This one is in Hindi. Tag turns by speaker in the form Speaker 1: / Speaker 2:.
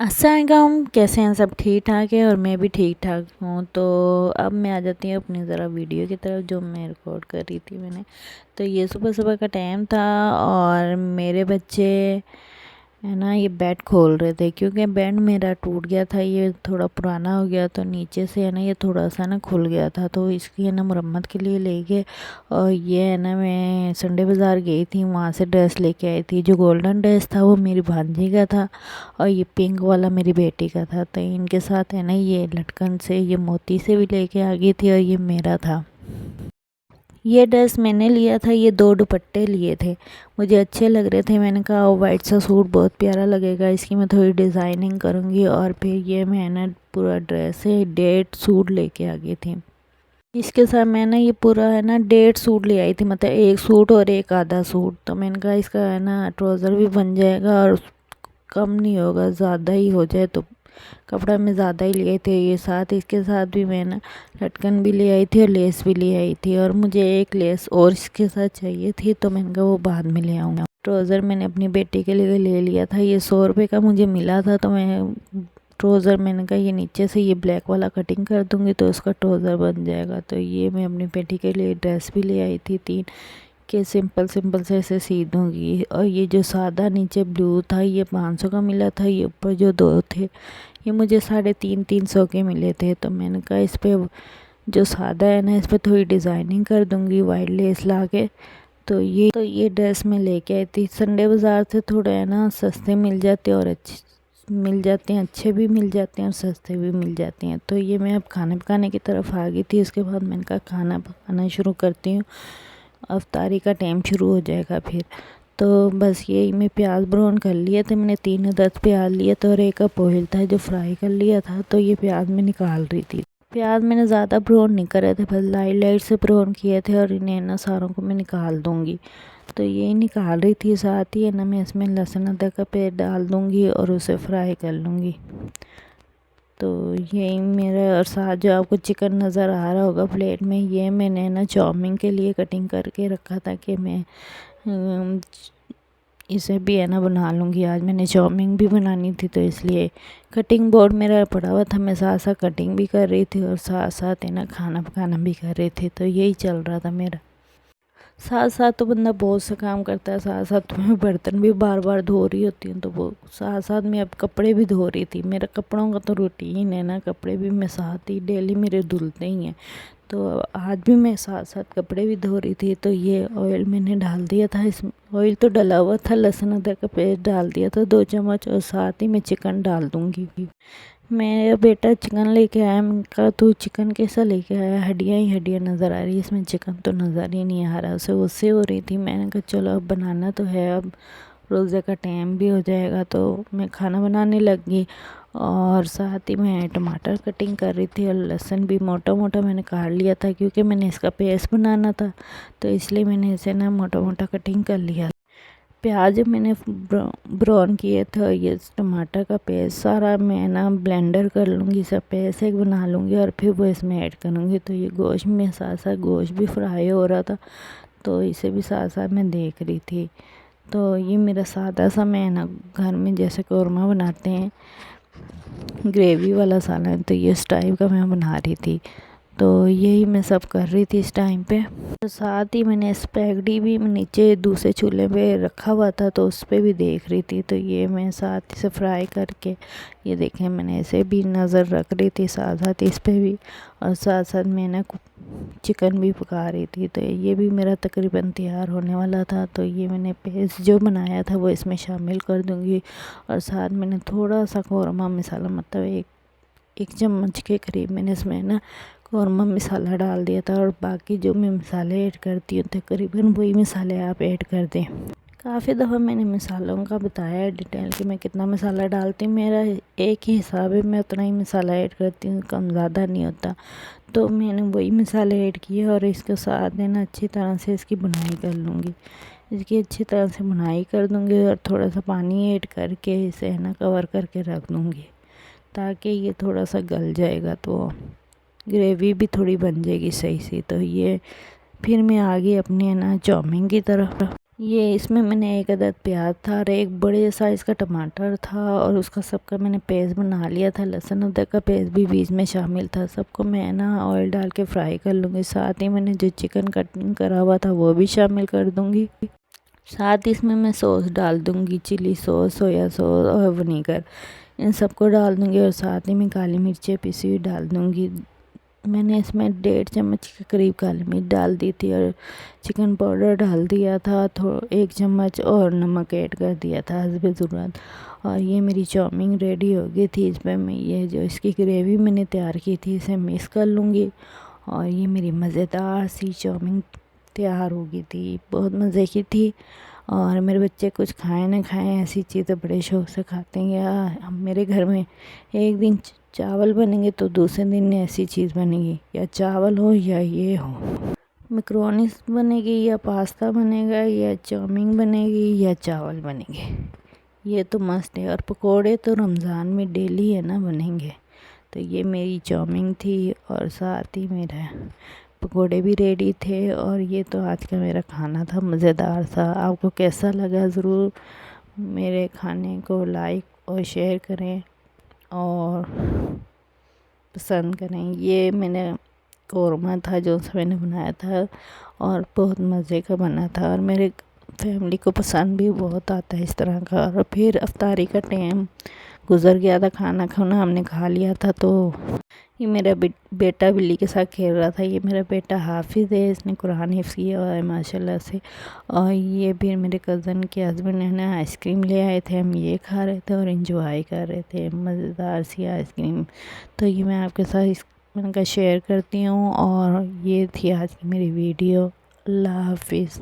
Speaker 1: अस्सलाम, कैसे हैं सब? ठीक ठाक है और मैं भी ठीक ठाक हूँ। तो अब मैं आ जाती हूँ अपनी ज़रा वीडियो की तरफ जो मैं रिकॉर्ड कर रही थी मैंने। तो ये सुबह सुबह का टाइम था और मेरे बच्चे है ना ये बेड खोल रहे थे, क्योंकि बेड मेरा टूट गया था, ये थोड़ा पुराना हो गया, तो नीचे से है ना ये थोड़ा सा ना खुल गया था, तो इसकी है ना मरम्मत के लिए ले गए। और ये है ना मैं संडे बाज़ार गई थी, वहाँ से ड्रेस लेके आई थी। जो गोल्डन ड्रेस था वो मेरी भांजी का था और ये पिंक वाला मेरी बेटी का था। तो इनके साथ है ना ये लटकन से, ये मोती से भी लेके आ गई थी और ये मेरा था। ये ड्रेस मैंने लिया था, ये 2 दुपट्टे लिए थे, मुझे अच्छे लग रहे थे। मैंने कहा वाइट सा सूट बहुत प्यारा लगेगा, इसकी मैं थोड़ी डिज़ाइनिंग करूँगी। और फिर ये मैं ना पूरा ड्रेस है 1.5 सूट लेके आ गई थी। इसके साथ मैं ना ये पूरा है ना 1.5 सूट ले आई थी, मतलब 1 सूट और 1 आधा सूट। तो मैंने कहा इसका है ना ट्राउज़र भी बन जाएगा और कम नहीं होगा, ज़्यादा ही हो जाए तो कपड़ा मैं ज़्यादा ही लिए थे। ये साथ इसके साथ भी मैं ना लटकन भी ले आई थी और लेस भी ले आई थी, और मुझे एक लेस और इसके साथ चाहिए थी, तो मैंने कहा वो बाद में ले आऊँगा। ट्राउज़र मैंने अपनी बेटी के लिए ले लिया था, ये 100 रुपये का मुझे मिला था। तो मैं ट्राउज़र मैंने कहा ये नीचे से ये ब्लैक वाला कटिंग कर दूँगी तो उसका ट्राउज़र बन जाएगा। तो ये मैं अपनी बेटी के लिए ड्रेस भी ले आई थी 3 के सिंपल सिंपल से ऐसे सी दूँगी। और ये जो सादा नीचे ब्लू था ये 500 का मिला था, ये ऊपर जो 2 थे ये मुझे 350 के मिले थे। तो मैंने कहा इस पे जो सादा है ना इस पे थोड़ी डिज़ाइनिंग कर दूँगी वाइट लेस ला के। तो ये ड्रेस मैं लेके आई थी। संडे बाज़ार से थोड़ा है ना सस्ते मिल जाते हैं और अच्छे मिल जाते हैं, अच्छे भी मिल जाते हैं और सस्ते भी मिल जाते हैं। तो ये मैं अब खाना पकाने की तरफ आ गई थी। उसके बाद मैंने कहा खाना पकाना शुरू करती हूँ, अफ्तारी का टाइम शुरू हो जाएगा फिर। तो बस यही मैं प्याज ब्राउन कर लिए थे, मैंने 3 अदद प्याज लिए थे और 1 कप ऑयल था जो फ्राई कर लिया था। तो ये प्याज मैं निकाल रही थी। प्याज मैंने ज़्यादा ब्राउन नहीं करे थे, बस लाइट लाइट से ब्राउन किए थे, और इन्हें ना सारों को मैं निकाल दूँगी। तो ये निकाल रही थी, साथ ही है ना मैं इसमें लहसुन अदरक का पेस्ट डाल दूँगी और उसे फ्राई कर लूँगी। तो यही मेरा, और साथ जो आपको चिकन नज़र आ रहा होगा प्लेट में, ये मैंने ना चाउमीन के लिए कटिंग करके रखा था कि मैं इसे भी है ना बना लूँगी। आज मैंने चाउमीन भी बनानी थी तो इसलिए कटिंग बोर्ड मेरा पड़ा हुआ था, मैं साथ साथ कटिंग भी कर रही थी और साथ साथ है ना खाना पकाना भी कर रही थी। तो यही चल रहा था मेरा। साथ साथ तो बंदा बहुत सा काम करता है, साथ साथ तो मैं बर्तन भी बार बार धो रही होती हूँ, तो वो साथ साथ मैं अब कपड़े भी धो रही थी। मेरा कपड़ों का तो रूटीन है ना, कपड़े भी मैं साथ ही डेली मेरे धुलते ही हैं। तो आज भी मैं साथ साथ कपड़े भी धो रही थी। तो ये ऑयल मैंने डाल दिया था, इसमें ऑयल तो डला हुआ था, लहसुन अदरक का पेस्ट डाल दिया था 2 चम्मच, और साथ ही मैं चिकन डाल दूँगी। मेरा बेटा चिकन लेके आया, मैंने कहा तू चिकन कैसा लेके आया, हड्डियाँ ही हड्डियाँ नज़र आ रही है, इसमें चिकन तो नज़र ही नहीं आ रहा। उसे उससे हो रही थी। मैंने कहा चलो अब बनाना तो है, अब रोज़े का टाइम भी हो जाएगा। तो मैं खाना बनाने लग गई और साथ ही मैं टमाटर कटिंग कर रही थी, और लहसुन भी मोटा मोटा मैंने काट लिया था, क्योंकि मैंने इसका पेस्ट बनाना था, तो इसलिए मैंने इसे ना मोटा मोटा कटिंग कर लिया। प्याज मैंने ब्राउन किए थे, ये टमाटर का पेस्ट सारा मैं ना ब्लेंडर कर लूँगी, सब पेस्ट एक बना लूँगी और फिर वो इसमें ऐड करूँगी। तो ये गोश्त में साथ साथ गोश्त भी फ्राई हो रहा था, तो इसे भी साथ साथ मैं देख रही थी। तो ये मेरा सादा सा, मैं ना घर में जैसे कौरमा बनाते हैं ग्रेवी वाला सालन, तो ये इस टाइप का मैं बना रही थी। तो यही मैं सब कर रही थी इस टाइम पे। तो साथ ही मैंने स्पैगेटी भी नीचे दूसरे चूल्हे पे रखा हुआ था, तो उस पर भी देख रही थी। तो ये मैं साथ ही से फ्राई करके, ये देखें मैंने ऐसे भी नज़र रख रही थी साथ साथ इस पे भी, और साथ साथ मैंने चिकन भी पका रही थी। तो ये भी मेरा तकरीबन तैयार होने वाला था। तो ये मैंने पेस्ट जो बनाया था वो इसमें शामिल कर दूँगी, और साथ मैंने थोड़ा सा कौरमा मसाला, मतलब एक चम्मच के करीब मैंने इसमें ना कौरमा मसाला डाल दिया था। और बाकी जो मैं मसाले ऐड करती हूँ तकरीबन वही मसाले आप ऐड कर दें। काफ़ी दफ़ा मैंने मसालों का बताया है डिटेल कि मैं कितना मसाला डालती हूँ, मेरा एक ही हिसाब है, मैं उतना ही मसाला ऐड करती हूँ, कम ज़्यादा नहीं होता। तो मैंने वही मसाले ऐड किए और इसके साथ देना अच्छी तरह से इसकी बुनाई कर लूँगी, इसकी अच्छी तरह से बुनाई कर दूँगी, और थोड़ा सा पानी ऐड करके इसे है ना कवर करके रख दूँगी, ताकि ये थोड़ा सा गल जाएगा तो ग्रेवी भी थोड़ी बन जाएगी सही सी। तो ये फिर मैं आ गई अपने ना चाउमीन की तरफ। ये इसमें मैंने एक अदद प्याज था और एक बड़े साइज़ का टमाटर था और उसका सबका मैंने पेस्ट बना लिया था। लहसुन अदरक का पेस्ट भी बीच में शामिल था। सबको मैं ना ऑयल डाल के फ्राई कर लूँगी। साथ ही मैंने जो चिकन कटिंग करा हुआ था वो भी शामिल कर दूँगी। साथ ही इसमें मैं सॉस डाल दूँगी, चिली सॉस, सोया सॉस और विनीगर, इन सबको डाल दूँगी। और साथ ही मैं काली मिर्चें पिसी हुई डाल दूँगी। मैंने इसमें 1.5 चम्मच के करीब काली मिर्च डाल दी थी और चिकन पाउडर डाल दिया था 1 चम्मच, और नमक ऐड कर दिया था हस्बे ज़रूरत। और ये मेरी चाउमीन रेडी हो गई थी। इस पर मैं ये जो इसकी ग्रेवी मैंने तैयार की थी इसे मिक्स कर लूँगी और ये मेरी मज़ेदार सी चाउमीन तैयार हो गई थी। बहुत मज़े की थी और मेरे बच्चे कुछ खाएं ना खाएं ऐसी चीज़ें बड़े शौक़ से खाते हैं। या मेरे घर में एक दिन चावल बनेंगे तो दूसरे दिन ऐसी चीज़ बनेगी, या चावल हो या ये हो, मैक्रोनी बनेगी या पास्ता बनेगा या चाउमीन बनेगी या चावल बनेंगे। ये तो मस्त है। और पकोड़े तो रमज़ान में डेली है ना बनेंगे। तो ये मेरी चाउमीन थी और साथ ही मेरा पकोड़े भी रेडी थे। और ये तो आज का मेरा खाना था, मज़ेदार था। आपको कैसा लगा ज़रूर मेरे खाने को लाइक और शेयर करें और पसंद करें। ये मैंने कौरमा था जो मैंने बनाया था और बहुत मज़े का बना था और मेरे फैमिली को पसंद भी बहुत आता है इस तरह का। और फिर अफ्तारी का टाइम गुज़र गया था, खाना खाना हमने खा लिया था। तो ये मेरा बेटा बिल्ली के साथ खेल रहा था। ये मेरा बेटा हाफिज़ है, इसने कुरान हिफ्ज़ किया हुआ है माशाल्लाह से। और ये भी मेरे कज़न के हस्बैंड ने आइसक्रीम ले आए थे, हम ये खा रहे थे और इंजॉय कर रहे थे, मज़ेदार सी आइसक्रीम। तो ये मैं आपके साथ मैंने कहा शेयर करती हूँ। और ये थी आज की मेरी वीडियो। अल्लाह हाफिज़।